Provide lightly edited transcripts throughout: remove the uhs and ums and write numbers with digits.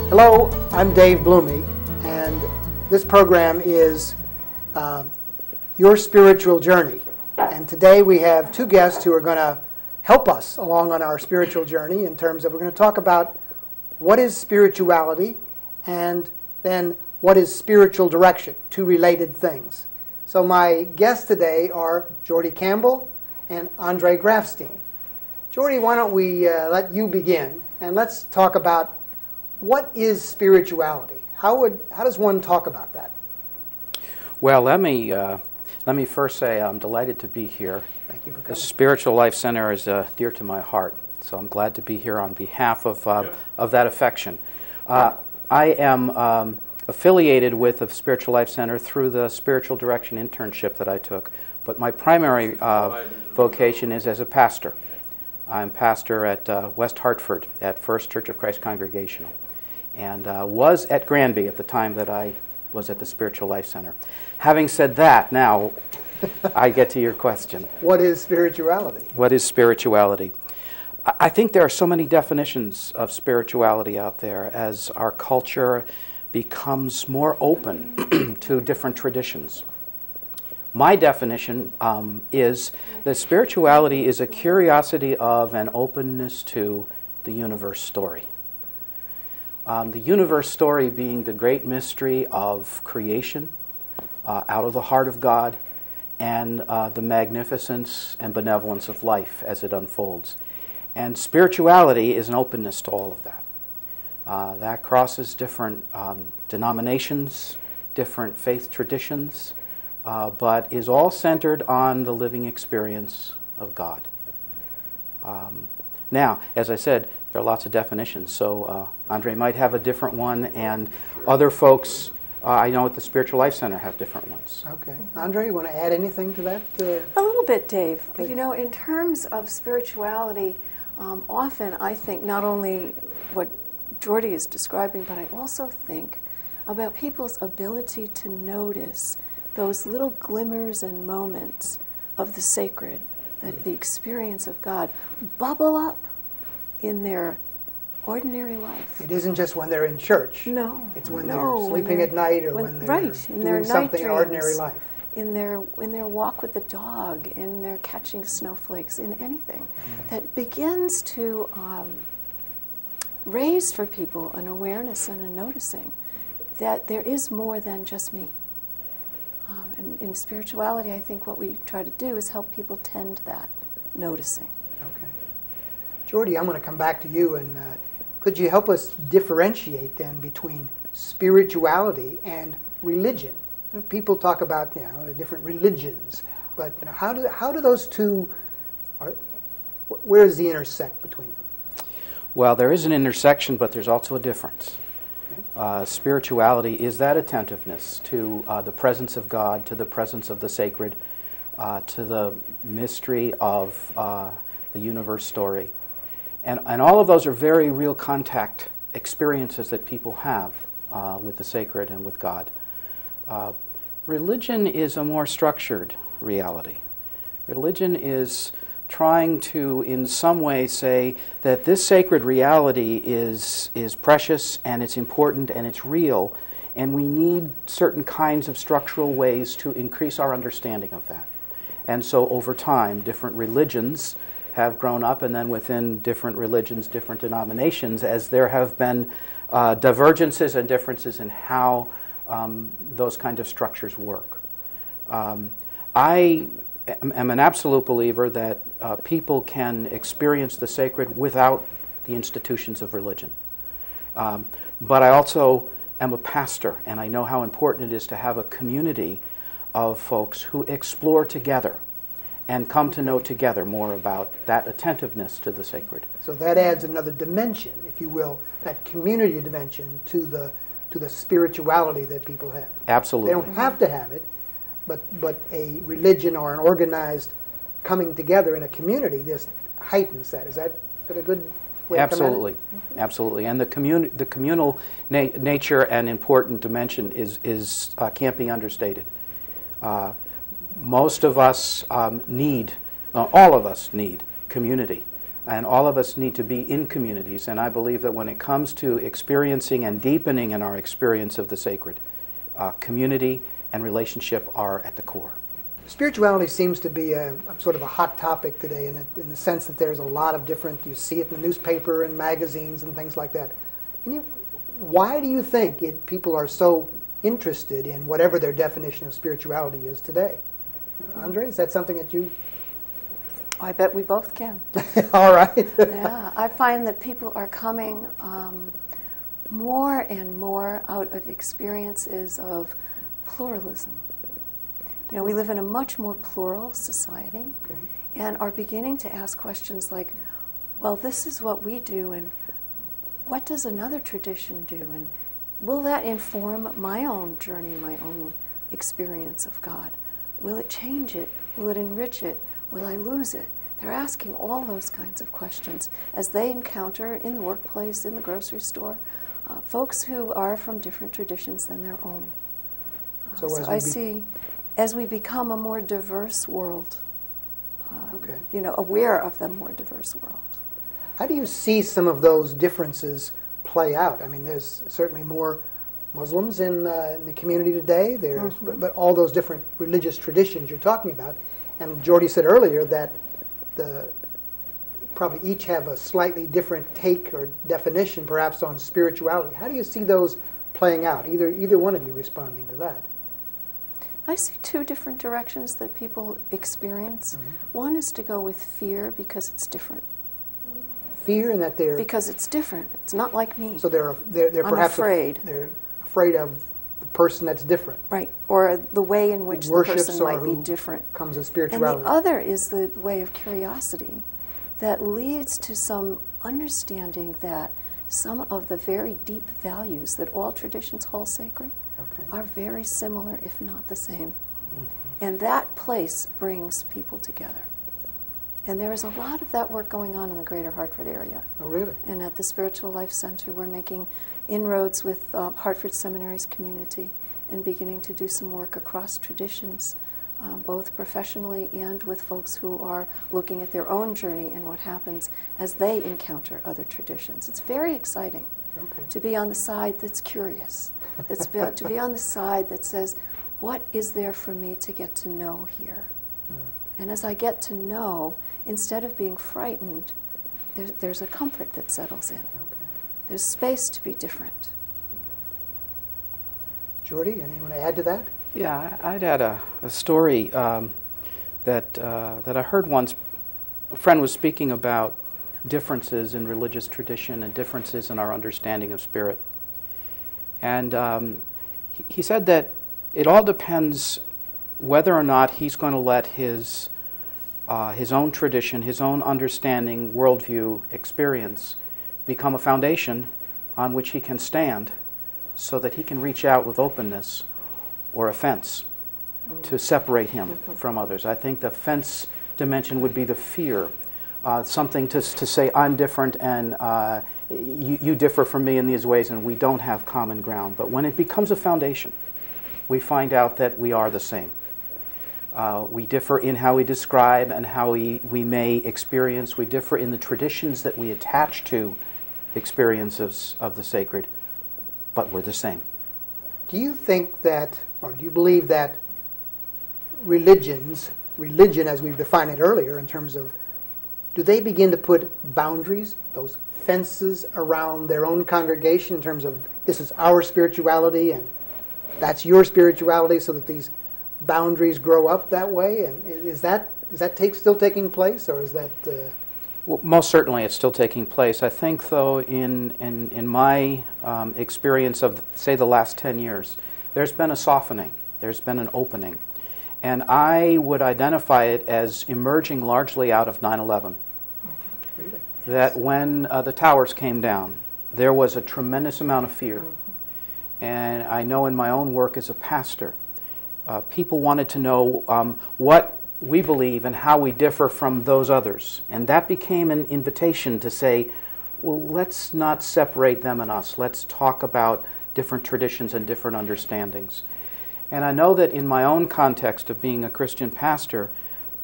Hello, I'm Dave Blume, and this program is Your Spiritual Journey. And today we have two guests who are going to help us along on our spiritual journey in terms of we're going to talk about what is spirituality and then what is spiritual direction, two related things. So my guests today are Geordie Campbell and Andree Grafstein. Geordie, why don't we let you begin, and let's talk about what is spirituality? How does one talk about that? Well, let me first say I'm delighted to be here. Thank you for coming. The Spiritual Life Center is dear to my heart, so I'm glad to be here on behalf of that affection. I am affiliated with the Spiritual Life Center through the Spiritual Direction internship that I took, but my primary vocation is as a pastor. I'm pastor at West Hartford at First Church of Christ Congregational, and was at Granby at the time that I was at the Spiritual Life Center. Having said that, now I get to your question. What is spirituality? What is spirituality? I think there are so many definitions of spirituality out there as our culture becomes more open to different traditions. My definition is that spirituality is a curiosity of and openness to the universe story. The universe story being the great mystery of creation out of the heart of God, and the magnificence and benevolence of life as it unfolds. And spirituality is an openness to all of that. That crosses different denominations, different faith traditions, but is all centered on the living experience of God. Now, as I said, there are lots of definitions, so Andree might have a different one, and other folks I know at the Spiritual Life Center have different ones. Okay. Andree, you want to add anything to that? A little bit, Dave. Please. You know, in terms of spirituality, often I think not only what Geordie is describing, but I also think about people's ability to notice those little glimmers and moments of the sacred, the experience of God, bubble up in their ordinary life. It isn't just when they're in church. No. It's when they're sleeping at night or when they're in their doing something in ordinary life. In their walk with the dog, in their catching snowflakes, in anything that begins to raise for people an awareness and a noticing that there is more than just me. And in spirituality, I think what we try to do is help people tend to that noticing. Okay. Geordie, I'm going to come back to you, and could you help us differentiate then between spirituality and religion? People talk about different religions, but how do those two? Where is the intersect between them? Well, there is an intersection, but there's also a difference. Spirituality is that attentiveness to the presence of God, to the presence of the sacred, to the mystery of the universe story. And all of those are very real contact experiences that people have with the sacred and with God. Religion is a more structured reality. Religion is trying to, in some way, say that this sacred reality is precious and it's important and it's real, and we need certain kinds of structural ways to increase our understanding of that. And so over time, different religions have grown up, and then within different religions, different denominations, as there have been divergences and differences in how those kind of structures work. I am an absolute believer that people can experience the sacred without the institutions of religion. But I also am a pastor, and I know how important it is to have a community of folks who explore together and come to know together more about that attentiveness to the sacred. So that adds another dimension, if you will, that community dimension to the spirituality that people have. Absolutely. They don't have to have it, but a religion or an organized coming together in a community just heightens that. Is that a good way Absolutely. to come at it? Absolutely. And the communal nature and important dimension is can't be understated. Most of us all of us need community. And all of us need to be in communities. And I believe that when it comes to experiencing and deepening in our experience of the sacred, community and relationship are at the core. Spirituality seems to be a sort of a hot topic today in the sense that there's a lot of different, you see it in the newspaper and magazines and things like that. Why do you think people are so interested in whatever their definition of spirituality is today? Andree, is that something that you... I bet we both can. All right. Yeah, I find that people are coming more and more out of experiences of pluralism. We live in a much more plural society, Okay. and are beginning to ask questions like, well, this is what we do, and what does another tradition do? And will that inform my own journey, my own experience of God? Will it change it? Will it enrich it? Will I lose it? They're asking all those kinds of questions as they encounter in the workplace, in the grocery store, folks who are from different traditions than their own. So I see, as we become a more diverse world, Okay. aware of the more diverse world. How do you see some of those differences play out? I mean, there's certainly more Muslims in the community today. There's, but all those different religious traditions you're talking about. And Geordie said earlier that probably each have a slightly different take or definition, perhaps, on spirituality. How do you see those playing out? Either one of you responding to that. I see two different directions that people experience. One is to go with fear because it's different. Fear, and that they're... Because it's different. It's not like me. So they're I'm perhaps afraid. They're afraid of the person that's different. Right, or the way in which the Worships person might or be who different. comes in And spirituality. the other is the way of curiosity that leads to some understanding that some of the very deep values that all traditions hold sacred Okay. are very similar, if not the same. And that place brings people together. And there is a lot of that work going on in the greater Hartford area. Oh, really? And at the Spiritual Life Center, we're making inroads with Hartford Seminary's community and beginning to do some work across traditions, both professionally and with folks who are looking at their own journey and what happens as they encounter other traditions. It's very exciting to be on the side that's curious, to be on the side that says, what is there for me to get to know here? And as I get to know, instead of being frightened, there's a comfort that settles in. There's space to be different. Geordie, anything you want to add to that? Yeah, I'd add a story that I heard once. A friend was speaking about differences in religious tradition and differences in our understanding of spirit. And he said that it all depends whether or not he's going to let his own tradition, his own understanding, worldview, experience become a foundation on which he can stand so that he can reach out with openness or offense to separate him from others. I think the fence dimension would be the fear, something to say, I'm different and you differ from me in these ways and we don't have common ground. But when it becomes a foundation, we find out that we are the same. We differ in how we describe and how we may experience. We differ in the traditions that we attach to experiences of the sacred, but we're the same. Do you think that, or do you believe that religion as we've defined it earlier in terms of, do they begin to put boundaries, those fences around their own congregation in terms of this is our spirituality and that's your spirituality, so that these boundaries grow up that way? And is that still taking place, or is that... Well, most certainly it's still taking place. I think, though, in my experience of, say, the last 10 years, there's been a softening. There's been an opening. And I would identify it as emerging largely out of 9/11. Really? That when the towers came down, there was a tremendous amount of fear. And I know in my own work as a pastor, people wanted to know what we believe and how we differ from those others. And that became an invitation to say, well, let's not separate them and us. Let's talk about different traditions and different understandings. And I know that in my own context of being a Christian pastor,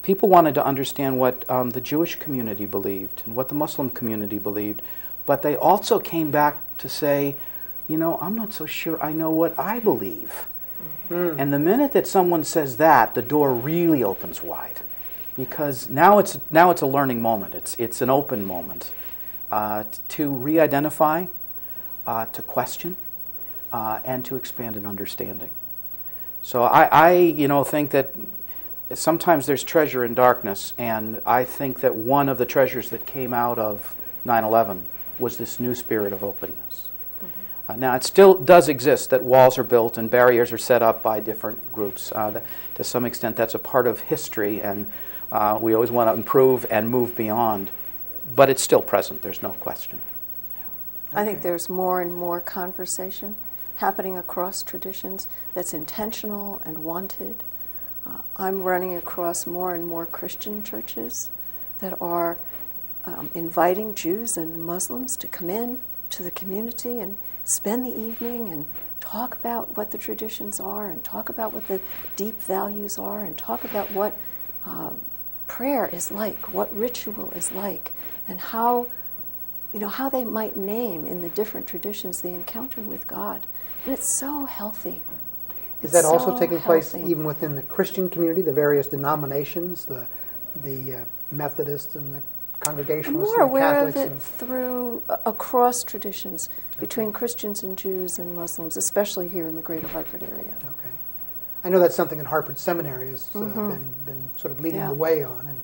people wanted to understand what the Jewish community believed and what the Muslim community believed, but they also came back to say, you know, I'm not so sure I know what I believe. And the minute that someone says that, the door really opens wide, because now it's a learning moment. It's an open moment to re-identify, to question, and to expand an understanding. So I think that sometimes there's treasure in darkness, and I think that one of the treasures that came out of 9/11 was this new spirit of openness. Now, it still does exist that walls are built and barriers are set up by different groups. To some extent, that's a part of history, and we always want to improve and move beyond. But it's still present, there's no question. I think there's more and more conversation happening across traditions that's intentional and wanted. I'm running across more and more Christian churches that are inviting Jews and Muslims to come in to the community and spend the evening and talk about what the traditions are, and talk about what the deep values are, and talk about what prayer is like, what ritual is like, and how they might name in the different traditions the encounter with God. And it's so healthy. Is that also so taking place healthy. even within the Christian community, the various denominations, the Methodists and the I'm Congregationalists more and aware Catholics? of it through across traditions between Christians and Jews and Muslims, especially here in the Greater Hartford area. Okay. I know that's something that Hartford Seminary has been sort of leading Yeah. the way on, and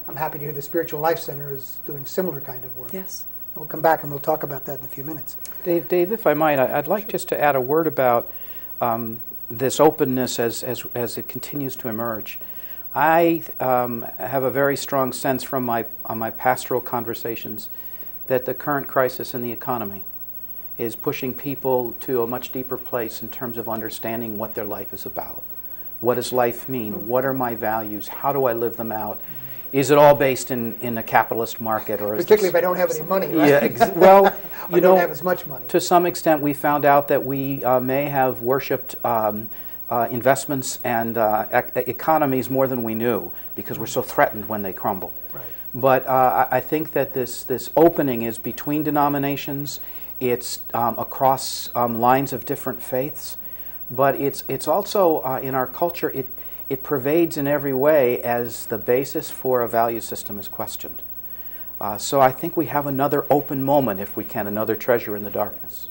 I'm happy to hear the Spiritual Life Center is doing similar kind of work. Yes. We'll come back and we'll talk about that in a few minutes. Dave, if I might, I'd like just to add a word about this openness as it continues to emerge. I have a very strong sense from my pastoral conversations that the current crisis in the economy is pushing people to a much deeper place in terms of understanding what their life is about. What does life mean? What are my values? How do I live them out? Is it all based in a capitalist market, or is Particularly if I don't have any money, right? Yeah, well, I don't have as much money. to some extent, we found out that we may have worshipped investments and economies more than we knew, because we're so threatened when they crumble. Right. But I think that this opening is between denominations. It's across lines of different faiths, but it's also in our culture. It pervades in every way as the basis for a value system is questioned. So I think we have another open moment, if we can, another treasure in the darkness.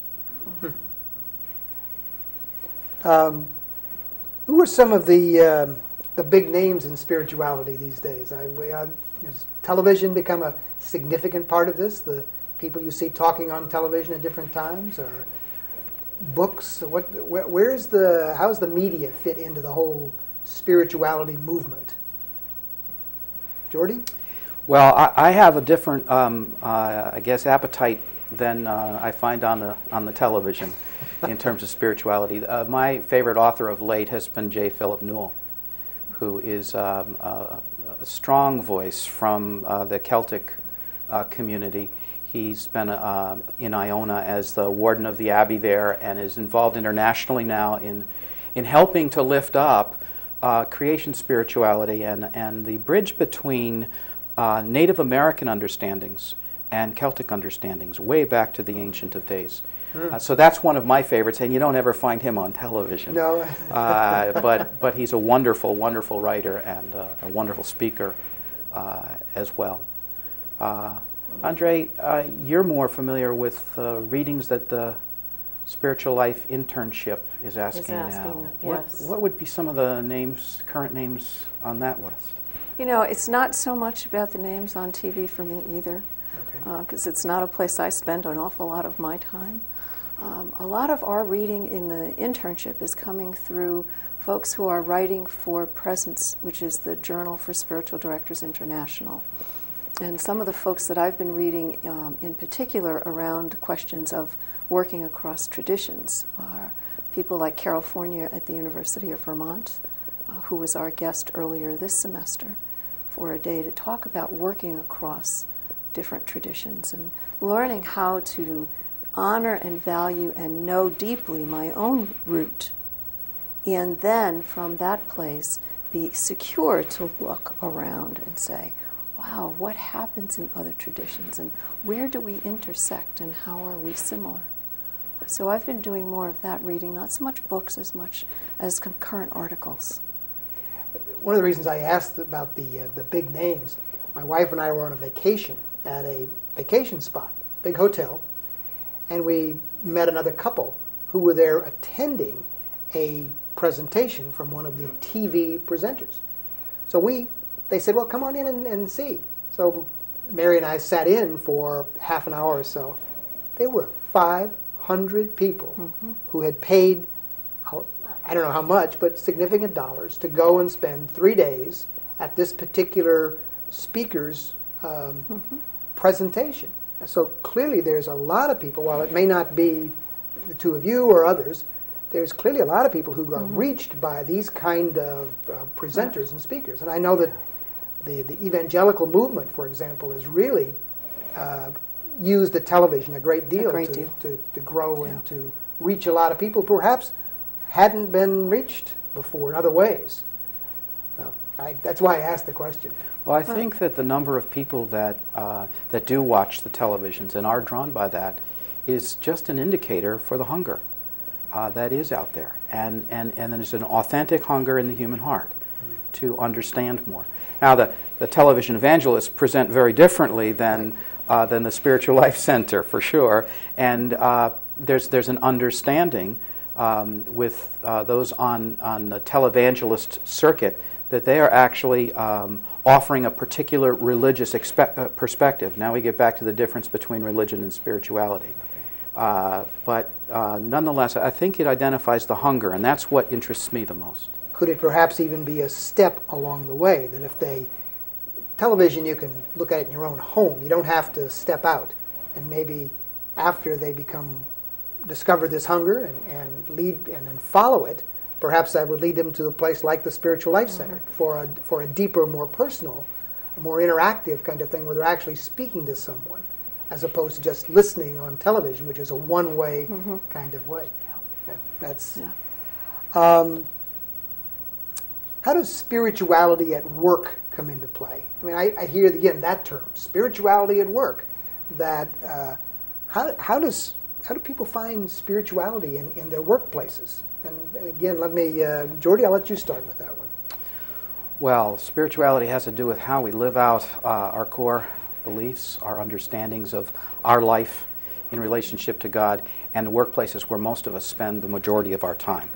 Who are some of the big names in spirituality these days? Has television become a significant part of this? The people you see talking on television at different times, or books? How's the media fit into the whole spirituality movement? Geordie? Well, I have a different, I guess, appetite than I find on the television in terms of spirituality. My favorite author of late has been J. Philip Newell, who is a strong voice from the Celtic community. He's been in Iona as the warden of the abbey there, and is involved internationally now in helping to lift up creation spirituality and the bridge between Native American understandings and Celtic understandings way back to the Ancient of Days. So that's one of my favorites, and you don't ever find him on television. No. But he's a wonderful, wonderful writer and a wonderful speaker as well. Andree, you're more familiar with readings that the Spiritual Life Internship is asking now. Yes. What would be some of the current names on that list? You know, it's not so much about the names on TV for me either, because it's not a place I spend an awful lot of my time. A lot of our reading in the internship is coming through folks who are writing for Presence, which is the Journal for Spiritual Directors International. And some of the folks that I've been reading in particular around questions of working across traditions are people like Carol Fournier at the University of Vermont, who was our guest earlier this semester for a day to talk about working across different traditions and learning how to honor and value and know deeply my own root, and then from that place be secure to look around and say, wow, what happens in other traditions, and where do we intersect, and how are we similar? So I've been doing more of that reading, not so much books as much as current articles. One of the reasons I asked about the big names, my wife and I were on a vacation at a vacation spot, big hotel, and we met another couple who were there attending a presentation from one of the TV presenters. So they said, well, come on in and see. So Mary and I sat in for half an hour or so. There were 500 people who had paid, I don't know how much, but significant dollars to go and spend 3 days at this particular speaker's presentation. So clearly there's a lot of people, while it may not be the two of you or others, there's clearly a lot of people who are reached by these kind of presenters and speakers. And I know that the evangelical movement, for example, has really used the television a great deal, to grow and to reach a lot of people who perhaps hadn't been reached before in other ways. That's why I asked the question. Well, I think that the number of people that do watch the televisions and are drawn by that is just an indicator for the hunger that is out there. And there's an authentic hunger in the human heart to understand more. Now, the television evangelists present very differently than the Spiritual Life Center, for sure. And there's an understanding with those on the televangelist circuit that they are actually offering a particular religious perspective. Now we get back to the difference between religion and spirituality. But nonetheless, I think it identifies the hunger, and that's what interests me the most. Could it perhaps even be a step along the way, that if television, you can look at it in your own home, you don't have to step out, and maybe after they discover this hunger and lead and then follow it, perhaps that would lead them to a place like the Spiritual Life Center for a deeper, more personal, more interactive kind of thing where they're actually speaking to someone, as opposed to just listening on television, which is a one-way kind of way. How does spirituality at work come into play? I mean, I hear again that term, spirituality at work. That how do people find spirituality in their workplaces? And again, Geordie, I'll let you start with that one. Well, spirituality has to do with how we live out our core beliefs, our understandings of our life in relationship to God, and the workplaces where most of us spend the majority of our time,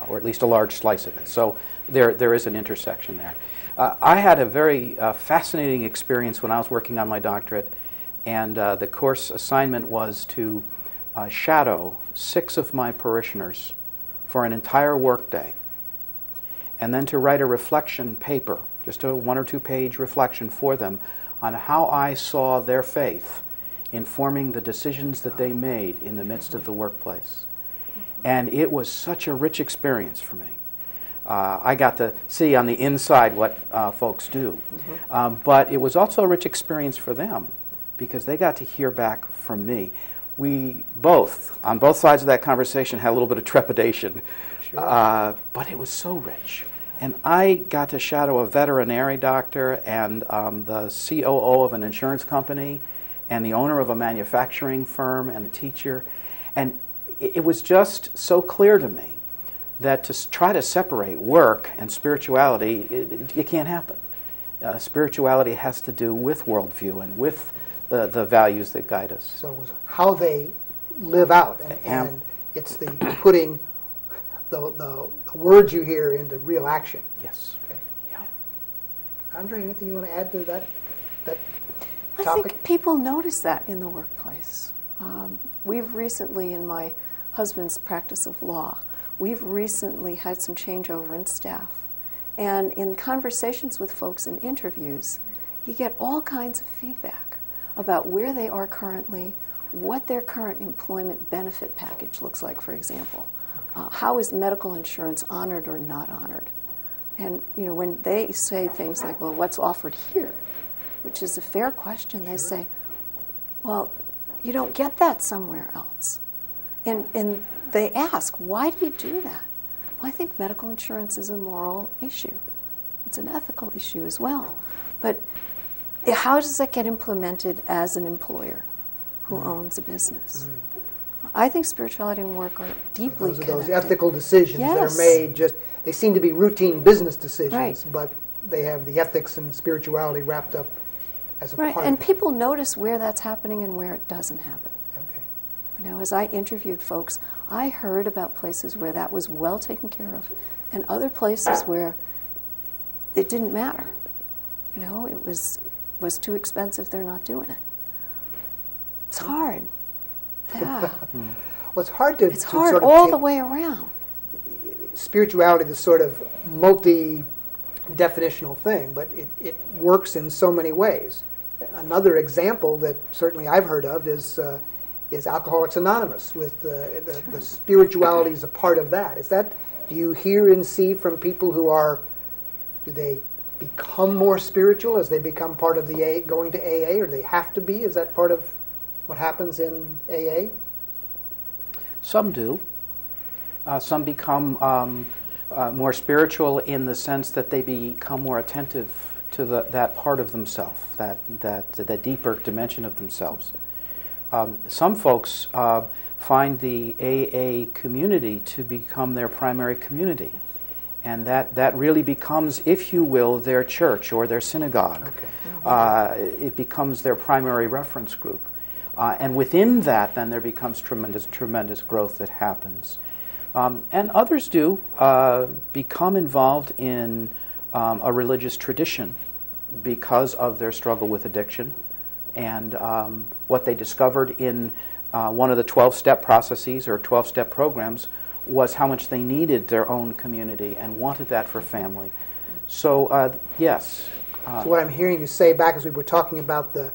or at least a large slice of it. So there is an intersection there. I had a very fascinating experience when I was working on my doctorate, and the course assignment was to shadow 6 of my parishioners for an entire workday, and then to write a reflection paper, just a 1 or 2 page reflection for them on how I saw their faith informing the decisions that they made in the midst of the workplace. And it was such a rich experience for me. I got to see on the inside what folks do, but it was also a rich experience for them because they got to hear back from me. We both, on both sides of that conversation, had a little bit of trepidation, but it was so rich. And I got to shadow a veterinary doctor and the COO of an insurance company and the owner of a manufacturing firm and a teacher. And it was just so clear to me that to try to separate work and spirituality, it can't happen. Spirituality has to do with worldview and with the values that guide us. So it was how they live out, and it's the putting the words you hear into real action. Yes. Okay. Yeah. Andree, anything you want to add to that I topic? think people notice that in the workplace. We've recently, in my husband's practice of law, we've recently had some changeover in staff. And in conversations with folks in interviews, you get all kinds of feedback about where they are currently, what their current employment benefit package looks like, for example. How is medical insurance honored or not honored? And when they say things like, well, what's offered here? Which is a fair question. They say, well, you don't get that somewhere else. And they ask, why do you do that? Well, I think medical insurance is a moral issue. it's an ethical issue as well. But how does that get implemented as an employer who owns a business? I think spirituality and work are deeply Those are connected. those ethical decisions that Yes. are made, they seem to be routine business decisions, Right. but they have the ethics and spirituality wrapped up as a Right, part and of it. people notice where that's happening and where it doesn't happen. Okay. You know, as I interviewed folks, I heard about places where that was well taken care of, and other places where it didn't matter. You know, it was too expensive, they're not doing it. It's hard. Yeah. Well, it's hard to, It's hard sort of all take the way around. spirituality, this sort of multi-definitional thing, but it works in so many ways. Another example that certainly I've heard of is Alcoholics Anonymous, with the spirituality is a part of that. Do you hear and see from people do they become more spiritual as they become part of going to AA, or do they have to be? Is that part of what happens in AA? Some do. Some become more spiritual in the sense that they become more attentive to that part of themselves, that deeper dimension of themselves. Some folks find the AA community to become their primary community, and that really becomes, if you will, their church or their synagogue. Okay. It becomes their primary reference group. And within that, then there becomes tremendous growth that happens. And others do become involved in a religious tradition because of their struggle with addiction, and what they discovered in one of the 12-step processes or 12-step programs was how much they needed their own community and wanted that for family. So yes. So what I'm hearing you say back as we were talking about the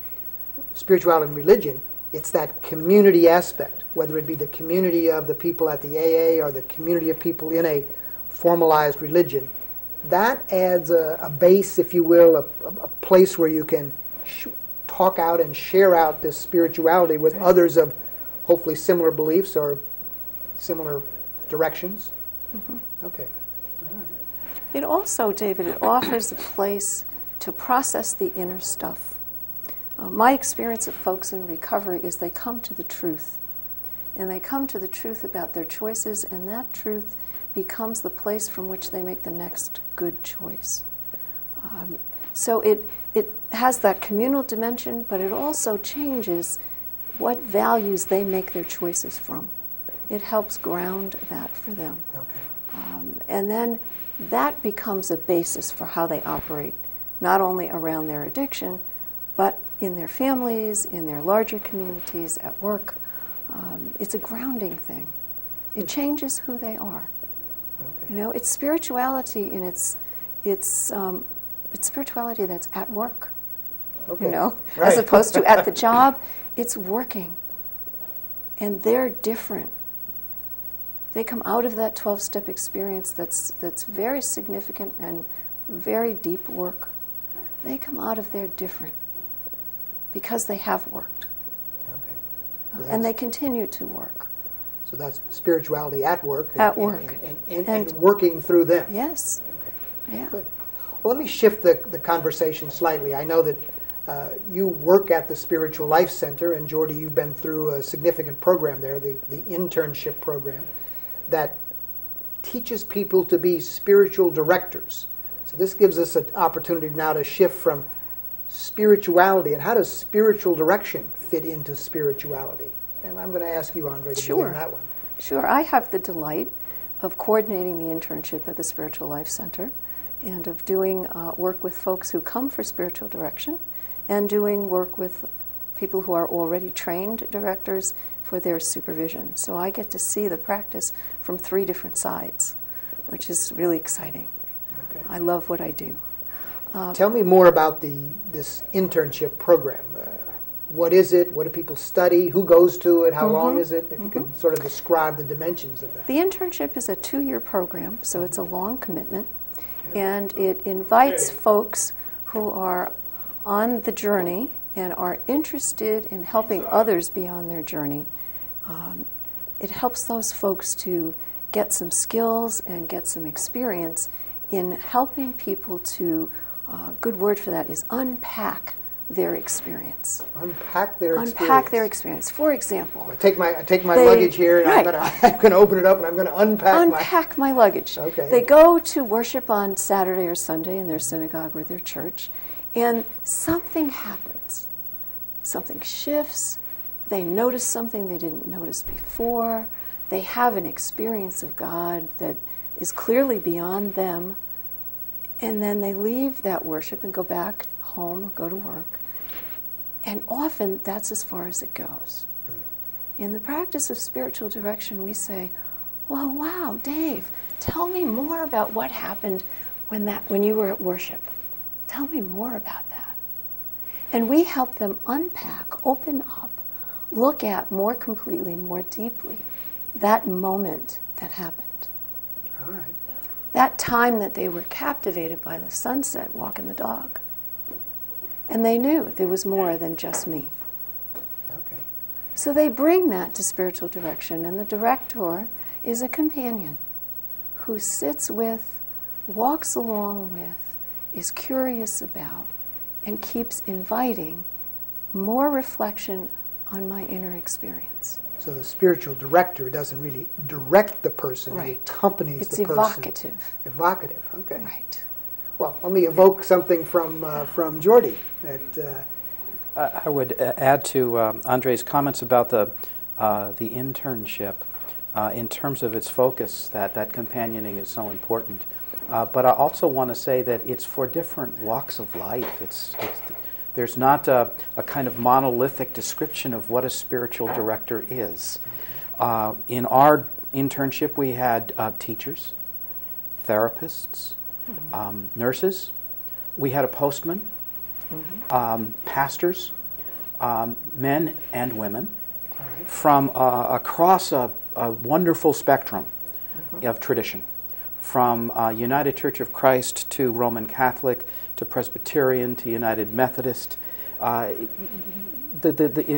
spirituality and religion, it's that community aspect, whether it be the community of the people at the AA or the community of people in a formalized religion. That adds a base, if you will, a place where you can talk out and share out this spirituality with others of hopefully similar beliefs or similar directions. Okay. All right. It also, David, it offers a place to process the inner stuff. My experience of folks in recovery is they come to the truth. And they come to the truth about their choices, and that truth becomes the place from which they make the next good choice. So it has that communal dimension, but it also changes what values they make their choices from. It helps ground that for them. Okay. And then that becomes a basis for how they operate, not only around their addiction, but in their families, in their larger communities, at work. It's a grounding thing. It changes who they are. Okay. You know, it's spirituality, and it's spirituality that's at work. Okay. You know, Right. as opposed to at the job. It's working, and they're different. They come out of that 12-step experience that's very significant and very deep work. They come out of there different because they have worked. Okay. So And they that's- continue to work. So that's spirituality at work. At work. And working through them. Yes. Okay. Yeah. Good. Well, let me shift the conversation slightly. I know that you work at the Spiritual Life Center, and Geordie, you've been through a significant program there, the internship program, that teaches people to be spiritual directors. So this gives us an opportunity now to shift from spirituality, and how does spiritual direction fit into spirituality? And I'm going to ask you, Andree, to Sure. begin that one. Sure. I have the delight of coordinating the internship at the Spiritual Life Center, and of doing work with folks who come for spiritual direction, and doing work with people who are already trained directors for their supervision. So I get to see the practice from 3 different sides, which is really exciting. Okay. I love what I do. Tell me more about this internship program. What is it? What do people study? Who goes to it? How long is it? If you could sort of describe the dimensions of that. The internship is a 2-year program, so it's a long commitment, and it invites folks who are on the journey and are interested in helping others be on their journey. It helps those folks to get some skills and get some experience in helping people to, good word for that is unpack their experience. Unpack their experience. Unpack their experience. For example, I take my luggage here, and right. I'm gonna open it up, and I'm gonna unpack my luggage. Okay. They go to worship on Saturday or Sunday in their synagogue or their church, and something happens. Something shifts. They notice something they didn't notice before. They have an experience of God that is clearly beyond them, and then they leave that worship and go back home or go to work. And often that's as far as it goes. In the practice of spiritual direction, we say, well, wow, Dave, tell me more about what happened when you were at worship. Tell me more about that. And we help them unpack, open up, look at more completely, more deeply, that moment that happened. All right. That time that they were captivated by the sunset walking the dog. And they knew there was more than just me. Okay. So they bring that to spiritual direction, and the director is a companion who sits with, walks along with, is curious about, and keeps inviting more reflection on my inner experience. So the spiritual director doesn't really direct the person, he Right. accompanies the person. It's evocative. Evocative, okay. Right. Well, let me evoke something from Geordie. That, I would add to Andree's comments about the internship in terms of its focus, that companioning is so important. But I also want to say that it's for different walks of life. There's not a kind of monolithic description of what a spiritual director is. In our internship, we had teachers, therapists, nurses. We had a postman, pastors, men and women, from across a wonderful spectrum of tradition, from United Church of Christ to Roman Catholic to Presbyterian to United Methodist. In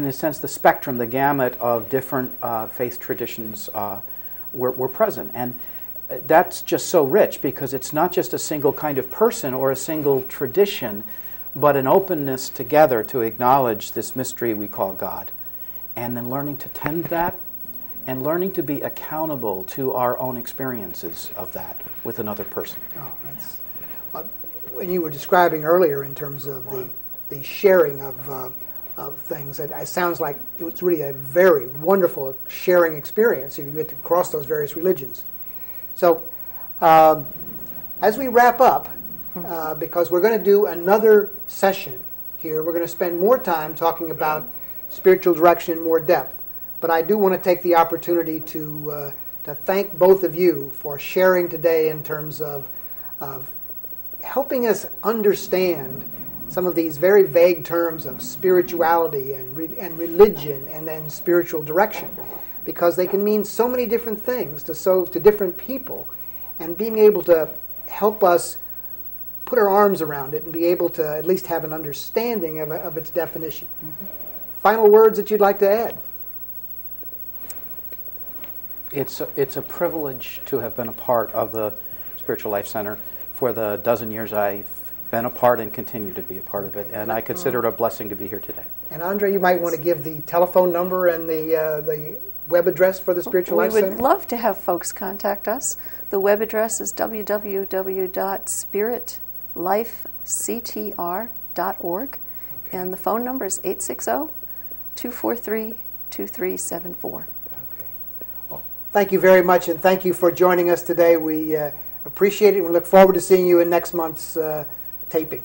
a sense, the spectrum, the gamut of different faith traditions were present. And that's just so rich because it's not just a single kind of person or a single tradition, but an openness together to acknowledge this mystery we call God. And then learning to tend that and learning to be accountable to our own experiences of that with another person. oh, that's, when you were describing earlier in terms of the sharing of things, it sounds like it's really a very wonderful sharing experience if you get to cross those various religions. So, as we wrap up, because we're going to do another session here, we're going to spend more time talking about spiritual direction in more depth. But I do want to take the opportunity to thank both of you for sharing today in terms of helping us understand some of these very vague terms of spirituality and religion and then spiritual direction, because they can mean so many different things to different people, and being able to help us put our arms around it and be able to at least have an understanding of its definition. Final words that you'd like to add? It's a privilege to have been a part of the Spiritual Life Center for the dozen years I've been a part and continue to be a part of it, and I consider it a blessing to be here today. And Andree, you might want to give the telephone number and the web address for the Spiritual Life Center. We would love to have folks contact us. The web address is www.spiritlifectr.org, and the phone number is 860-243-2374. Thank you very much, and thank you for joining us today. We appreciate it, and we look forward to seeing you in next month's taping.